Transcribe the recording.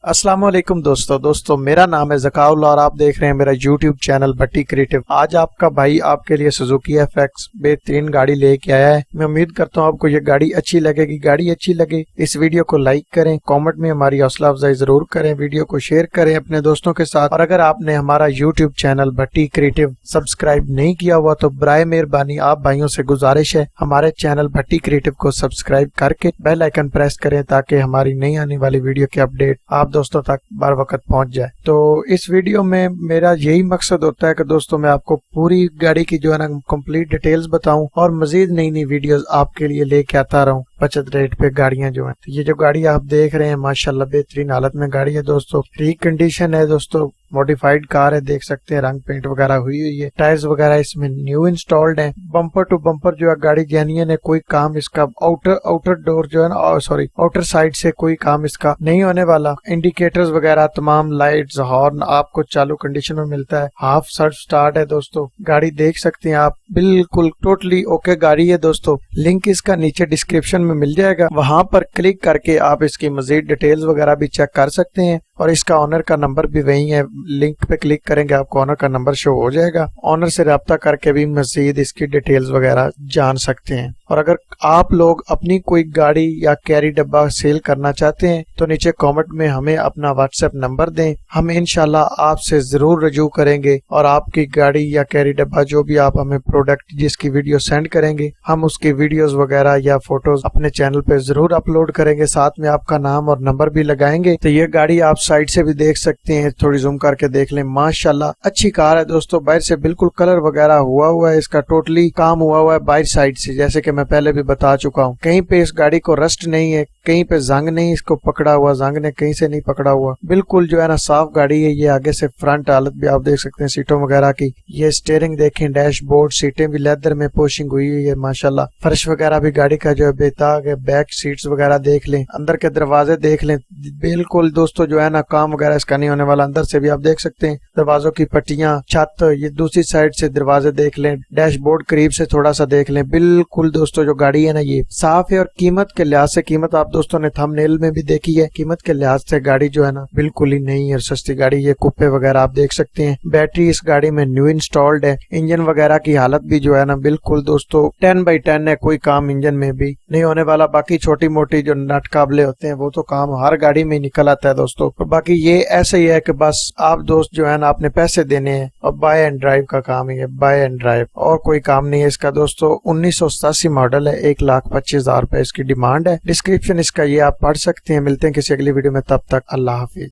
अस्सलाम वालेकुम दोस्तों मेरा नाम है ज़काउल और आप देख रहे हैं मेरा YouTube चैनल भट्टी क्रिएटिव। आज आपका भाई आपके लिए सुजुकी FX बेहतरीन गाड़ी लेके आया है। मैं उम्मीद करता हूँ आपको ये गाड़ी अच्छी लगेगी। गाड़ी अच्छी लगे इस वीडियो को लाइक करें, कमेंट में हमारी हौसला अफजाई जरूर करें, वीडियो को शेयर करें अपने दोस्तों के साथ। और अगर आपने हमारा YouTube चैनल भट्टी क्रिएटिव सब्सक्राइब नहीं किया हुआ तो बराए मेहरबानी आप भाइयों से गुजारिश है हमारे चैनल भट्टी क्रिएटिव को सब्सक्राइब करके बेल आइकन प्रेस करें ताकि हमारी नई आने वाली वीडियो के अपडेट आप दोस्तों तक बार वक्त पहुंच जाए। तो इस वीडियो में मेरा यही मकसद होता है कि दोस्तों मैं आपको पूरी गाड़ी की जो है ना कंप्लीट डिटेल्स बताऊं और मजीद नई नई वीडियोस आपके लिए लेके आता रहूं बचत रेट पे गाड़ियां जो हैं। तो ये जो गाड़ी आप देख रहे हैं माशाल्लाह बेहतरीन हालत में गाड़ी है दोस्तों, ठीक कंडीशन है दोस्तों, मॉडिफाइड कार है, देख सकते हैं रंग पेंट वगैरह हुई है, टायर्स वगैरह इसमें न्यू इंस्टॉल्ड हैं, बम्पर टू बम्पर जो है गाड़ी जेन्युइन है, कोई काम इसका आउटर डोर जो है ना सॉरी आउटर साइड से कोई काम इसका नहीं होने वाला। इंडिकेटर्स वगैरह तमाम लाइट्स हॉर्न आपको चालू कंडीशन में मिलता है, हाफ सेल्फ स्टार्ट है दोस्तों, गाड़ी देख सकते हैं आप बिल्कुल टोटली ओके गाड़ी है दोस्तों। लिंक इसका नीचे डिस्क्रिप्शन में मिल जाएगा, वहां पर क्लिक करके आप इसकी मजीद डिटेल्स वगैरह भी चेक कर सकते हैं और इसका ऑनर का नंबर भी वही है, लिंक पे क्लिक करेंगे आपको ऑनर का नंबर शो हो जाएगा, ऑनर से रब्ता करके भी मजीद इसकी डिटेल्स वगैरह जान सकते हैं। और अगर आप लोग अपनी कोई गाड़ी या कैरी डब्बा सेल करना चाहते हैं तो नीचे कमेंट में हमें अपना व्हाट्सएप नंबर दें, हम इंशाल्लाह आपसे जरूर रजू करेंगे और आपकी गाड़ी या कैरी डब्बा जो भी आप हमें प्रोडक्ट जिसकी वीडियो सेंड करेंगे हम उसकी वीडियोस वगैरह या फोटोज अपने चैनल पे जरूर अपलोड करेंगे, साथ में आपका नाम और नंबर भी लगाएंगे। तो ये गाड़ी आप साइड से भी देख सकते हैं, थोड़ी जूम करके देख लें, माशाल्लाह अच्छी कार है दोस्तों। बाहर से बिल्कुल कलर वगैरह हुआ है, इसका टोटली काम हुआ है बाहर साइड से, जैसे कि मैं पहले भी बता चुका हूँ। कहीं पे इस गाड़ी को रस्ट नहीं है, कहीं पे जंग नहीं इसको पकड़ा हुआ, जंग ने कहीं से नहीं पकड़ा हुआ, बिल्कुल जो है ना साफ गाड़ी है। ये आगे से फ्रंट हालत भी आप देख सकते हैं सीटों वगैरह की, ये स्टीयरिंग देखें, डैशबोर्ड सीटें भी लेदर में पोशिंग हुई है माशाल्लाह, फर्श वगैरह भी गाड़ी का जो है बेताग है, बैक सीट्स वगैरह देख लें, अंदर के दरवाजे देख लें, बिल्कुल दोस्तों जो है ना काम वगैरह इसका नहीं होने वाला। अंदर से भी आप देख सकते हैं दरवाजों की पट्टियां, छत, ये दूसरी साइड से दरवाजे देख लें, डैशबोर्ड करीब से थोड़ा सा देख लें, बिल्कुल दोस्तों जो गाड़ी है ना ये साफ है। और कीमत के लिहाज से, कीमत आप दोस्तों ने थंबनेल में भी देखी है, कीमत के लिहाज से गाड़ी जो है ना बिल्कुल ही नहीं है, सस्ती गाड़ी। ये कुप्पे वगैरह आप देख सकते हैं, बैटरी इस गाड़ी में न्यू इंस्टॉल्ड है, इंजन वगैरह की हालत भी जो है ना बिल्कुल दोस्तों 10/10 है, कोई काम इंजन में भी नहीं होने वाला। बाकी छोटी मोटी जो नट काबले होते हैं वो तो काम हर गाड़ी में निकल आता है दोस्तों। तो बाकी ये ऐसे ही है कि बस आप दोस्त जो है ना आपने पैसे देने हैं और बाय एंड ड्राइव का काम ही है, बाय एंड ड्राइव, और कोई काम नहीं है इसका दोस्तों। 1987 मॉडल है, 1,25,000 रुपए इसकी डिमांड है। डिस्क्रिप्शन इसका ये आप पढ़ सकते हैं। मिलते हैं किसी अगली वीडियो में, तब तक अल्लाह हाफिज।